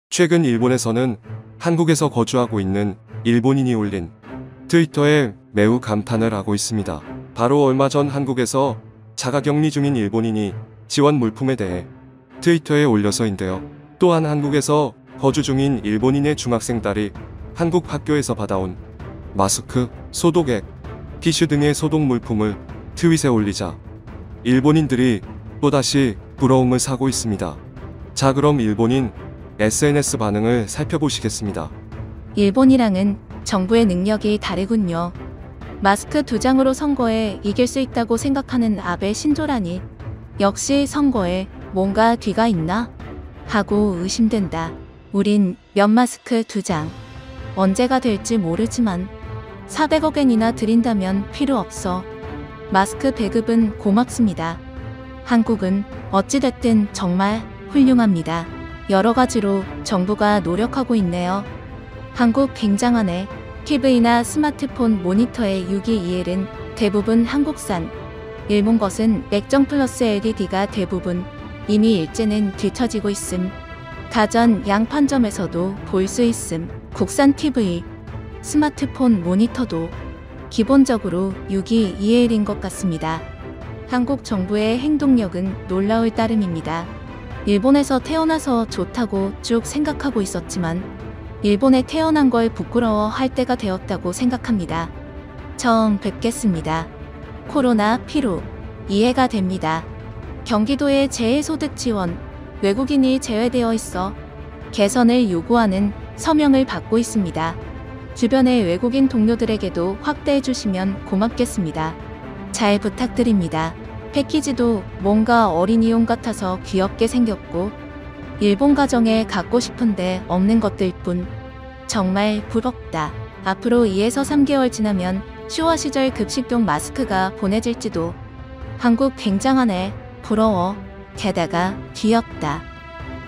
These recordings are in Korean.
최근 일본에서는 한국에서 거주하고 있는 일본인이 올린 트위터에 매우 감탄을 하고 있습니다. 바로 얼마 전 한국에서 자가격리 중인 일본인이 지원 물품에 대해 트위터에 올려서인데요. 또한 한국에서 거주 중인 일본인의 중학생 딸이 한국 학교에서 받아온 마스크, 소독액, 티슈 등의 소독 물품을 트윗에 올리자 일본인들이 또다시 부러움을 사고 있습니다. 자, 그럼 일본인 SNS 반응을 살펴보시겠습니다. 일본이랑은 정부의 능력이 다르군요. 마스크 2장으로 선거에 이길 수 있다고 생각하는 아베 신조라니 역시 선거에 뭔가 뒤가 있나? 하고 의심된다. 우린 면 마스크 2장. 언제가 될지 모르지만 400억엔이나 드린다면 필요 없어. 마스크 배급은 고맙습니다. 한국은 어찌됐든 정말 훌륭합니다. 여러 가지로 정부가 노력하고 있네요. 한국 굉장하네. TV나 스마트폰 모니터의 유기2L은 대부분 한국산. 일본 것은 맥정 플러스 LED가 대부분. 이미 일제는 뒤처지고 있음. 가전 양판점에서도 볼 수 있음. 국산 TV, 스마트폰 모니터도 기본적으로 유기2L인 것 같습니다. 한국 정부의 행동력은 놀라울 따름입니다. 일본에서 태어나서 좋다고 쭉 생각하고 있었지만 일본에 태어난 걸 부끄러워할 때가 되었다고 생각합니다. 처음 뵙겠습니다. 코로나 피로 이해가 됩니다. 경기도의 재해소득 지원, 외국인이 제외되어 있어 개선을 요구하는 서명을 받고 있습니다. 주변의 외국인 동료들에게도 확대해 주시면 고맙겠습니다. 잘 부탁드립니다. 패키지도 뭔가 어린이용 같아서 귀엽게 생겼고 일본 가정에 갖고 싶은데 없는 것들 뿐. 정말 부럽다. 앞으로 2에서 3개월 지나면 슈화 시절 급식용 마스크가 보내질지도. 한국 굉장하네. 부러워. 게다가 귀엽다.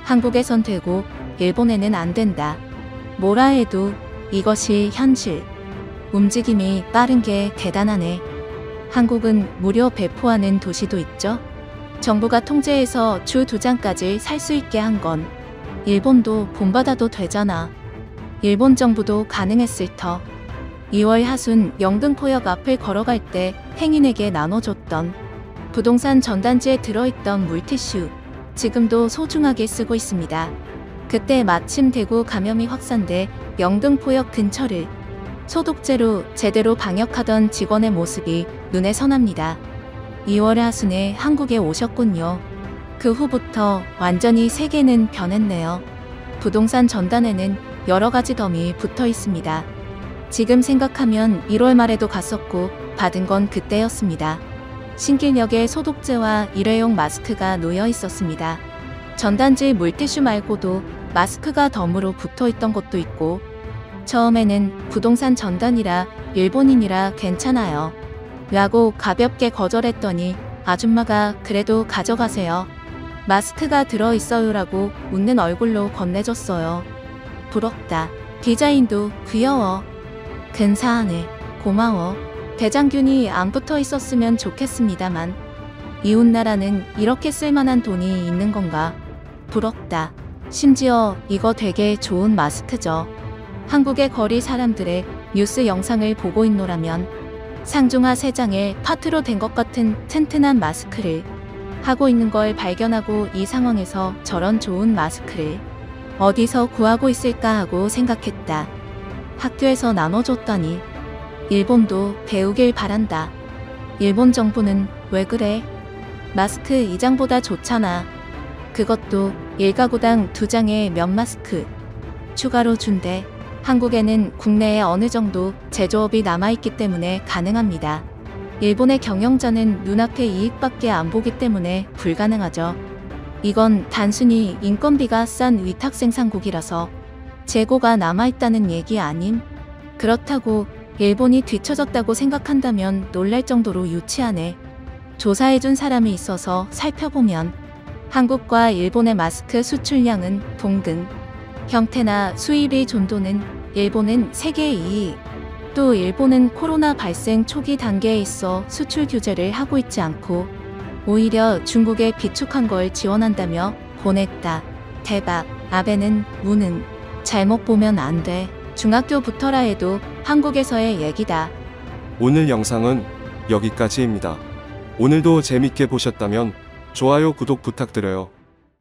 한국에선 되고 일본에는 안 된다. 뭐라 해도 이것이 현실. 움직임이 빠른 게 대단하네. 한국은 무료 배포하는 도시도 있죠. 정부가 통제해서 주 2장까지 살 수 있게 한 건 일본도 본받아도 되잖아. 일본 정부도 가능했을 터. 2월 하순 영등포역 앞을 걸어갈 때 행인에게 나눠줬던 부동산 전단지에 들어있던 물티슈. 지금도 소중하게 쓰고 있습니다. 그때 마침 대구 감염이 확산돼 영등포역 근처를 소독제로 제대로 방역하던 직원의 모습이 눈에 선합니다. 2월 하순에 한국에 오셨군요. 그 후부터 완전히 세계는 변했네요. 부동산 전단에는 여러 가지 덤이 붙어 있습니다. 지금 생각하면 1월 말에도 갔었고 받은 건 그때였습니다. 신길역에 소독제와 일회용 마스크가 놓여 있었습니다. 전단지 물티슈 말고도 마스크가 덤으로 붙어 있던 것도 있고. 처음에는 부동산 전단이라 일본인이라 괜찮아요 라고 가볍게 거절했더니 아줌마가 그래도 가져가세요. 마스크가 들어있어요 라고 웃는 얼굴로 건네줬어요. 부럽다. 디자인도 귀여워. 근사하네. 고마워. 대장균이 안 붙어 있었으면 좋겠습니다만 이웃나라는 이렇게 쓸만한 돈이 있는 건가? 부럽다. 심지어 이거 되게 좋은 마스크죠. 한국의 거리 사람들의 뉴스 영상을 보고 있노라면 상중하 3장에 파트로 된 것 같은 튼튼한 마스크를 하고 있는 걸 발견하고 이 상황에서 저런 좋은 마스크를 어디서 구하고 있을까 하고 생각했다. 학교에서 나눠줬더니 일본도 배우길 바란다. 일본 정부는 왜 그래? 마스크 2장보다 좋잖아. 그것도 1가구당 2장의 면 마스크 추가로 준대. 한국에는 국내에 어느 정도 제조업이 남아있기 때문에 가능합니다. 일본의 경영자는 눈앞의 이익밖에 안 보기 때문에 불가능하죠. 이건 단순히 인건비가 싼 위탁생산국이라서 재고가 남아있다는 얘기 아님? 그렇다고 일본이 뒤처졌다고 생각한다면 놀랄 정도로 유치하네. 조사해준 사람이 있어서 살펴보면 한국과 일본의 마스크 수출량은 동등. 형태나 수입의 존도는 일본은 세계 2위. 또 일본은 코로나 발생 초기 단계에 있어 수출 규제를 하고 있지 않고 오히려 중국에 비축한 걸 지원한다며 보냈다. 대박. 아베는 무능. 잘못 보면 안 돼. 중학교부터라 해도 한국에서의 얘기다. 오늘 영상은 여기까지입니다. 오늘도 재밌게 보셨다면 좋아요, 구독 부탁드려요.